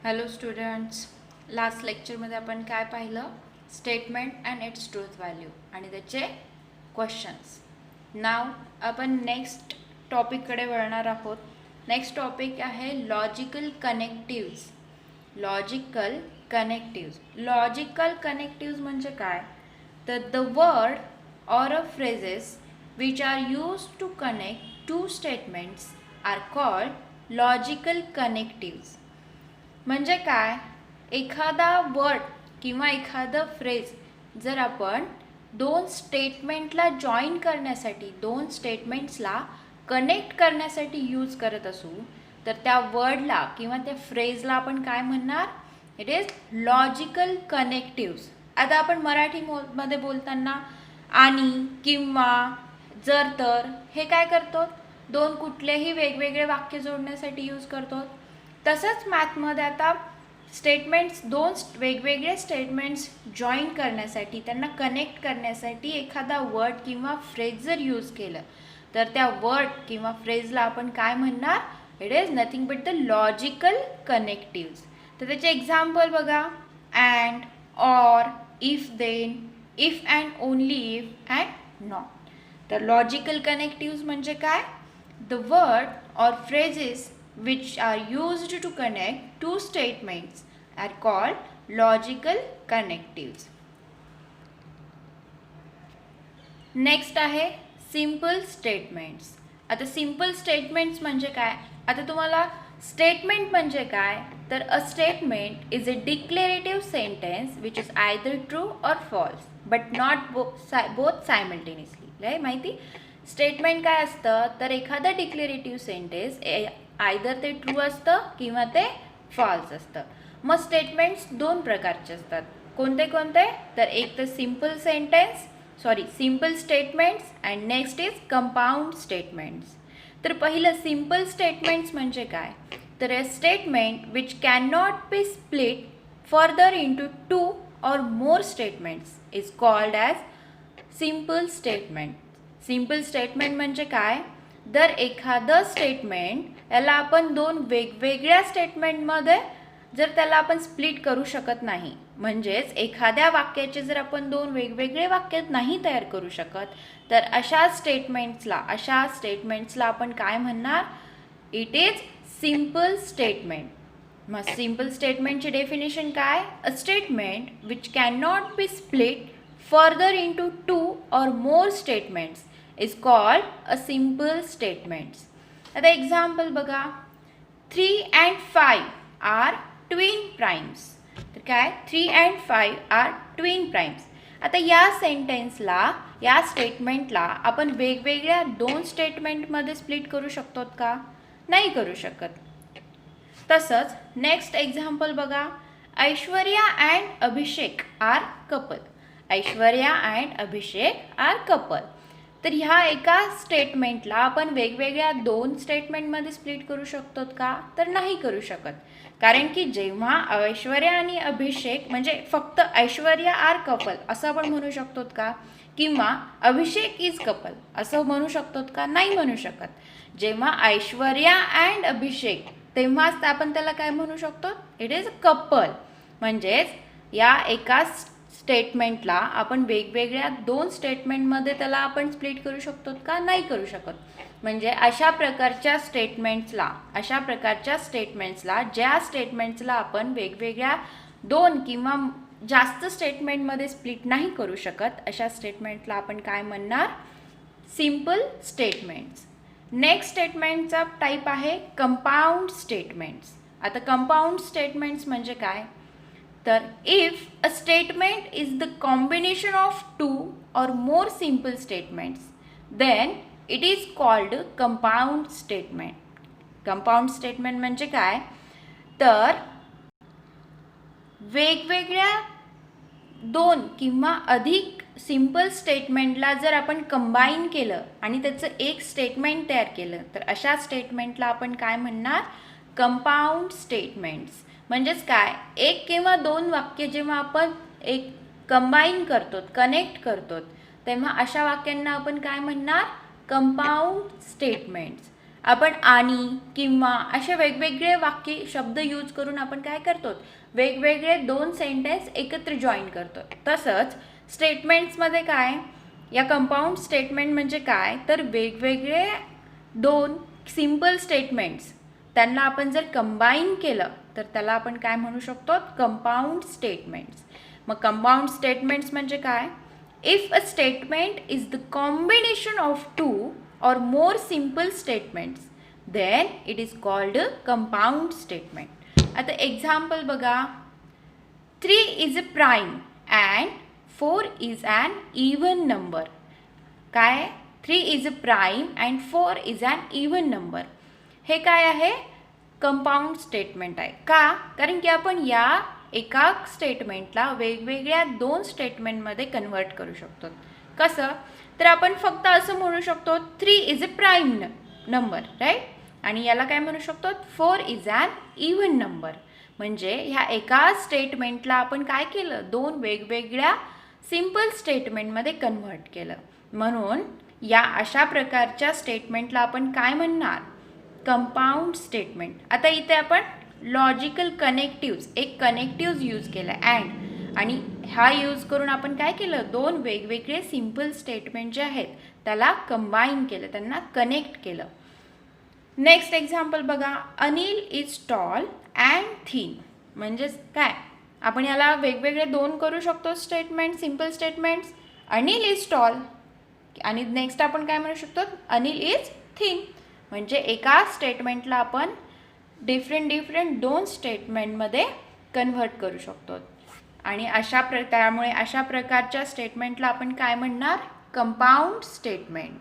Hello students, last लेक्चरमध्ये आपण काय पाहिलं? Statement and its truth value आणि त्याचे क्वेश्चन्स. नाव आपण नेक्स्ट टॉपिककडे वळणार आहोत. नेक्स्ट टॉपिक आहे लॉजिकल कनेक्टिव्ज. लॉजिकल कनेक्टिव्ज म्हणजे काय? तर the word or a phrases which are used to connect two statements are called logical connectives. म्हणजे काय? एखादा वर्ड किंवा एखादा फ्रेज जर आपण दोन स्टेटमेंटला जॉईन करण्यासाठी, दोन स्टेटमेंट्सला कनेक्ट करण्यासाठी यूज करत असू तर त्या वर्डला किंवा त्या फ्रेजला आपण काय म्हणणार? It is logical connectives. आता आपण मराठीमध्ये बोलताना आणि, किंवा, जर, तर हे काय करतो? दोन कुठलेही वेगवेगळे वाक्य जोडण्यासाठी यूज करतो. तसंच मॅथमध्ये आता स्टेटमेंट्स, दोन वेगवेगळे स्टेटमेंट्स जॉईन करण्यासाठी, त्यांना कनेक्ट करण्यासाठी एखादा वर्ड किंवा फ्रेज जर यूज केलं तर त्या वर्ड किंवा फ्रेजला आपण काय म्हणणार? It is nothing but the logical connectives. तर त्याचे एक्झाम्पल बघा: and, or, if, then, if and only if and not. तर लॉजिकल कनेक्टिव्स म्हणजे काय? The word or phrases which are used to connect two statements are called logical connectives. Next आहे simple statements. आता simple statements म्हणजे काय? आता तुम्हाला statement म्हणजे काय? तर a statement is a declarative sentence which is either true or false but not both simultaneously. माहिती? स्टेटमेंट काय असतं? तर एखादं डिक्लेरेटिव्ह सेंटेन्स आयदर ते ट्रू असतं किंवा ते फॉल्स असतं. मग स्टेटमेंट्स दोन प्रकारचे असतात. कोणते कोणते? तर एक तर simple statements and next is compound statements. तर पहिलं सिम्पल स्टेटमेंट्स म्हणजे काय? तर a statement which can not be split further into two or more statements is called as simple statement. Simple statement म्हणजे काय? जर एखादं स्टेटमेंट याला आपण दोन वेगवेगळ्या स्टेटमेंटमध्ये जर त्याला आपण स्प्लिट करू शकत नाही, म्हणजेच एखाद्या वाक्याचे जर आपण दोन वेगवेगळे वाक्य नाही तयार करू शकत, तर अशा स्टेटमेंट्सला आपण काय म्हणणार? It is simple statement. मग सिम्पल स्टेटमेंटची डेफिनेशन काय? A statement which can not be split further into two or more statements is called a simple statements. आता एक्झाम्पल बघा: 3 and 5 are twin primes. तर काय? 3 and 5 are twin primes. आता या सेंटेन्सला, या स्टेटमेंटला आपण वेगवेगळ्या दोन स्टेटमेंटमध्ये स्प्लिट करू शकतो का? नाही करू शकत. तसंच नेक्स्ट एक्झाम्पल बघा: Aishwarya and Abhishek are couple. Aishwarya and Abhishek are couple. तर ह्या एका स्टेटमेंटला आपण वेगवेगळ्या दोन स्टेटमेंटमध्ये स्प्लिट करू शकतो का? तर नाही करू शकत. कारण की जेव्हा ऐश्वर्या आणि अभिषेक म्हणजे फक्त ऐश्वर्या आर कपल असं आपण म्हणू शकतो का? किंवा अभिषेक इज कपल असं म्हणू शकतो का? नाही म्हणू शकत. जेव्हा ऐश्वर्या अँड अभिषेक तेव्हाच आपण त्याला काय म्हणू शकतो? It is couple. म्हणजेच या एका स्टेटमेंटला आपण वेगवेगळ्या दोन स्टेटमेंटमध्ये त्याला आपण स्प्लिट करू शकतो का? नाही करू शकत. म्हणजे अशा प्रकारच्या स्टेटमेंट्सला ज्या स्टेटमेंट्सला आपण वेगवेगळ्या दोन किंवा जास्त स्टेटमेंटमध्ये स्प्लिट नाही करू शकत, अशा स्टेटमेंटला आपण काय म्हणणार? Simple statements. नेक्स्ट स्टेटमेंटचा टाईप आहे कंपाऊंड स्टेटमेंट्स. आता कंपाऊंड स्टेटमेंट्स म्हणजे काय? तर if a statement is the combination of two or more simple statements then it is called compound statement. Compound statement म्हणजे काय? तर वेगवेगळ्या दोन किंवा अधिक सिम्पल स्टेटमेंटला जर आपण कंबाईन केलं आणि त्याचं एक स्टेटमेंट तयार केलं तर अशा स्टेटमेंटला आपण काय म्हणणार? Compound statements. म्हणजेच काय? एक किंवा दोन वाक्य जेव्हा आपण एक कंबाईन करतो, कनेक्ट करतो, तेव्हा अशा वाक्यांना आपण काय म्हणणार? Compound statements. आपण आणि किंवा असे वेगवेगळे वाक्य शब्द यूज करून आपण काय करतो, वेगवेगळे दोन सेंटेन्स एकत्र जॉईन करतो. तसंच स्टेटमेंट्समध्ये काय, या कंपाऊंड स्टेटमेंट म्हणजे काय, तर वेगवेगळे दोन सिंपल स्टेटमेंट्स त्यांना आपण जर कंबाईन केलं तर त्याला आपण काय म्हणू शकतो, कंपाऊंड स्टेटमेंट्स. मग कंपाऊंड स्टेटमेंट्स म्हणजे काय, if a statement is the combination of two or more simple statements then it is called a compound statement. आता example बघा, 3 is a prime and 4 is an even number. काय, 3 is a prime and 4 is an even number. हे काय आहे, compound statement आहे. का, कारण की आपण या एका स्टेटमेंटला वेगवेगळ्या दोन स्टेटमेंटमध्ये कन्वर्ट करू शकतो. कसं, तर आपण फक्त असं म्हणू शकतो 3 is a prime number, right, आणि याला काय म्हणू शकतो 4 इज ॲन इव्हन नंबर. म्हणजे ह्या एका स्टेटमेंटला आपण काय केलं, दोन वेगवेगळ्या सिंपल स्टेटमेंटमध्ये कन्वर्ट केलं. म्हणून या अशा प्रकारच्या स्टेटमेंटला आपण काय म्हणणार, कंपाऊंड स्टेटमेंट. आता इथे आपण लॉजिकल कनेक्टिव्ज, एक कनेक्टिव्ज यूज केला अँड, आणि हा यूज करून आपण काय केलं, दोन वेगवेगळे सिंपल स्टेटमेंट जे आहेत त्याला कंबाईन केलं, त्यांना कनेक्ट केलं. नेक्स्ट एक्झाम्पल बघा, Anil is tall and thin. म्हणजेच काय, आपण याला वेगवेगळे दोन करू शकतो statement, simple statements. Anil is tall आणि नेक्स्ट आपण काय म्हणू शकतो, अनिल इज थिन. म्हणजे एका स्टेटमेंटला आपण डिफरंट दोन स्टेटमेंटमध्ये कन्व्हर्ट करू शकतो. आणि त्यामुळे अशा प्रकारच्या स्टेटमेंटला आपण काय म्हणणार, कंपाऊंड स्टेटमेंट.